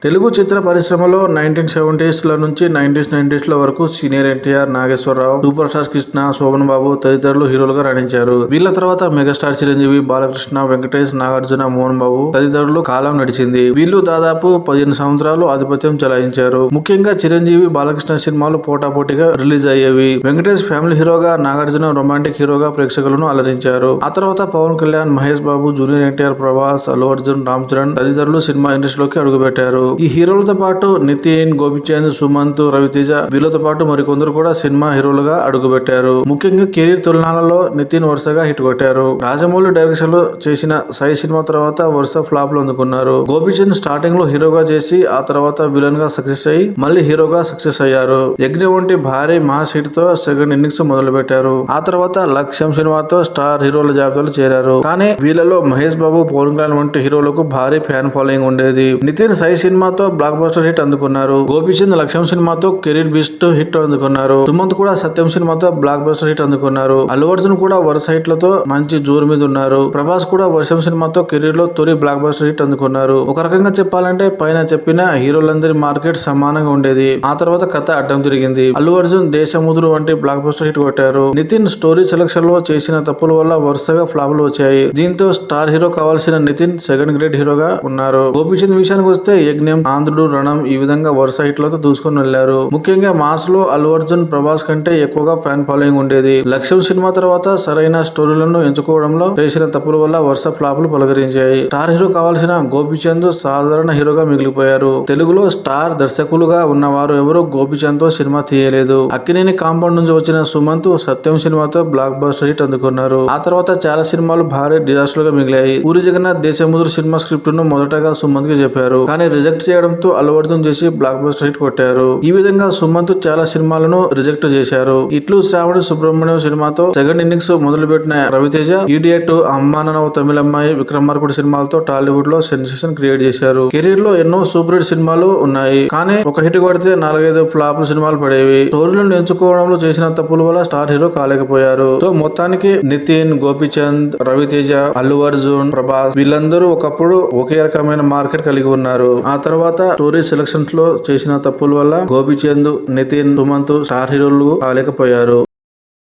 తెలుగు చిత్ర పరిశ్రమలో 1970s నుంచి 90s వరకు senior NTR, Nageswararao, super star Krishna, Sobhan Babu తదితరులు హీరోలుగా నటించారు. వీళ్ళ తర్వాత మెగాస్టార్ చిరంజీవి, బాలకృష్ణ, వెంకటేష్, నాగార్జున, మోహన్ బాబు తదితరులు కాలం నడిచింది. వీళ్ళు దాదాపు 15 సంవత్సరాలు ఆధిపత్యం చెలాయించారు. ముఖ్యంగా చిరంజీవి, బాలకృష్ణ సినిమాలు పోటాపోటీగా రిలీజ్ అయ్యేవి. వెంకటేష్ ఫ్యామిలీ హీరోగా, నాగార్జున రొమాంటిక్ హీరోగా ప్రేక్షకులను అలరించారు. ఆ తర్వాత పవన్ కళ్యాణ్, మహేష్ బాబు, జూనియర్ ఎన్టీఆర్, ప్రభాస్, అల్లు అర్జున్, రామ్ చరణ్ తదితరులు సినిమా ఇండస్ట్రీలోకి అడుగుపెట్టారు. ఈ హీరోలతో పాటు నితిన్, గోపిచంద్, సుమంత్, రవితేజ వీళ్ళతో పాటు మరికొందరు కూడా సినిమా హీరోలుగా అడుగుపెట్టారు. ముఖ్యంగా కెరీర్ తొలినాళ్లలో నితిన్ వరుసగా హిట్ కొట్టారు. రాజమౌళి డైరెక్షన్ లో చేసిన సై సినిమా తర్వాత వరుస ఫ్లాప్లు అందుకున్నారు. గోపిచంద్ స్టార్టింగ్ లో హీరోగా చేసి ఆ తర్వాత విలన్ గా సక్సెస్ అయ్యి మళ్ళీ హీరోగా సక్సెస్ అయ్యారు. యజ్ఞ వంటి భారీ మాస్ హిట్ తో సెకండ్ ఇన్నింగ్స్ మొదలు పెట్టారు. ఆ తర్వాత లక్ష్యం సినిమాతో స్టార్ హీరోల జాబితాలో చేరారు. కానీ వీళ్ళలో మహేష్ బాబు, పవన్ కళ్యాణ్ వంటి హీరోలకు భారీ ఫ్యాన్ ఫాలోయింగ్ ఉండేది. నితిన్ సై సినిమాతో బ్లాక్ బస్టర్ హిట్ అందుకున్నారు. గోపిచంద్ లక్ష్యం సినిమాతో కెరీర్ బెస్ట్ హిట్ అందుకున్నారు. సుమంత్ కూడా సత్యం సినిమాతో బ్లాక్ బస్టర్ హిట్ అందుకున్నారు. అల్లు అర్జున్ కూడా వరుస హిట్లతో మంచి జోరు మీద ఉన్నారు. ప్రభాస్ కూడా వర్షం సినిమాతో కెరీర్ లో తొలి బ్లాక్ బస్టర్ హిట్ అందుకున్నారు. ఒక రకంగా చెప్పాలంటే పైన చెప్పిన హీరోలందరి మార్కెట్ సమానంగా ఉండేది. ఆ తర్వాత కథ అడ్డం తిరిగింది. అల్లు అర్జున్ దేశముద్రు వంటి బ్లాక్ బస్టర్ హిట్ కొట్టారు. నితిన్ స్టోరీ సెలక్షన్ లో చేసిన తప్పుల వల్ల వరుసగా ఫ్లాపులు వచ్చాయి. దీంతో స్టార్ హీరో కావాల్సిన నితిన్ సెకండ్ గ్రేడ్ హీరోగా ఉన్నారు. గోపిచంద్ విషయానికి వస్తే యజ్ఞం, ఆంధ్రుడు, రణం ఈ విధంగా వరుస హిట్లతో దూసుకొని వెళ్లారు. ముఖ్యంగా మాస్ లో అల్లు అర్జున్, ప్రభాస్ కంటే ఎక్కువగా ఫ్యాన్ ఫాలోయింగ్ ఉండేది. లక్ష్యం సినిమా తర్వాత సరైన స్టోరీలను ఎంచుకోవడంలో చేసిన తప్పుల వల్ల వరుస ఫ్లాపులు పలకరించాయి. స్టార్ హీరో కావాల్సిన గోపిచంద్ సాధారణ హీరోగా మిగిలిపోయారు. తెలుగులో స్టార్ దర్శకులుగా ఉన్నవారు ఎవరు గోపిచంద్ తో సినిమా తీయలేదు. అక్కినేని కాంపౌండ్ నుంచి వచ్చిన సుమంత్ సత్యం సినిమాతో బ్లాక్ బస్టర్ హిట్ అందుకున్నారు. ఆ తర్వాత చాలా సినిమాలు భారీ డిజాస్టర్ గా మిగిలాయి. పూరి జగన్నాథ్ దేశముద్రు సినిమా స్క్రిప్ట్ ను మొదటగా సుమంత్ కి చెప్పారు. కానీ రిజెక్ట్ చేయడంతో అల్లు అర్జున్ చేసి బ్లాక్ బస్టర్ హిట్ కొట్టారు. ఈ విధంగా సుమంత్ చాలా సినిమాలను రిజెక్ట్ చేశారు. ఇట్లు శ్రావణి సుబ్రహ్మణ్యం సినిమాతో సెకండ్ ఇన్నింగ్స్ మొదలుపెట్టిన రవితేజ ఇడియట్, అమ్మానవ తమిళమ్మాయి, విక్రమార్కుడు సినిమాలతో టాలీవుడ్ లో సెన్సేషన్ క్రియేట్ చేశారు. కెరీర్ లో ఎన్నో సూపర్ హిట్ సినిమాలు ఉన్నాయి. కానీ ఒక హిట్ కొడితే 4-5 ఫ్లాప్ సినిమాలు పడేవి. స్టోరీలను ఎంచుకోవడంలో చేసిన తప్పుల వల్ల స్టార్ హీరో కాలేకపోయారు. సో మొత్తానికి నితిన్, గోపిచంద్, రవితేజ, అల్లు అర్జున్, ప్రభాస్ వీళ్ళందరూ ఒకప్పుడు ఒకే రకమైన మార్కెట్ కలిగి ఉన్నారు. ఆ తర్వాత స్టోరీ సెలక్షన్స్ లో చేసిన తప్పుల వల్ల గోపిచంద్, నితిన్, సుమంత్ స్టార్ హీరోలు కాలేకపోయారు.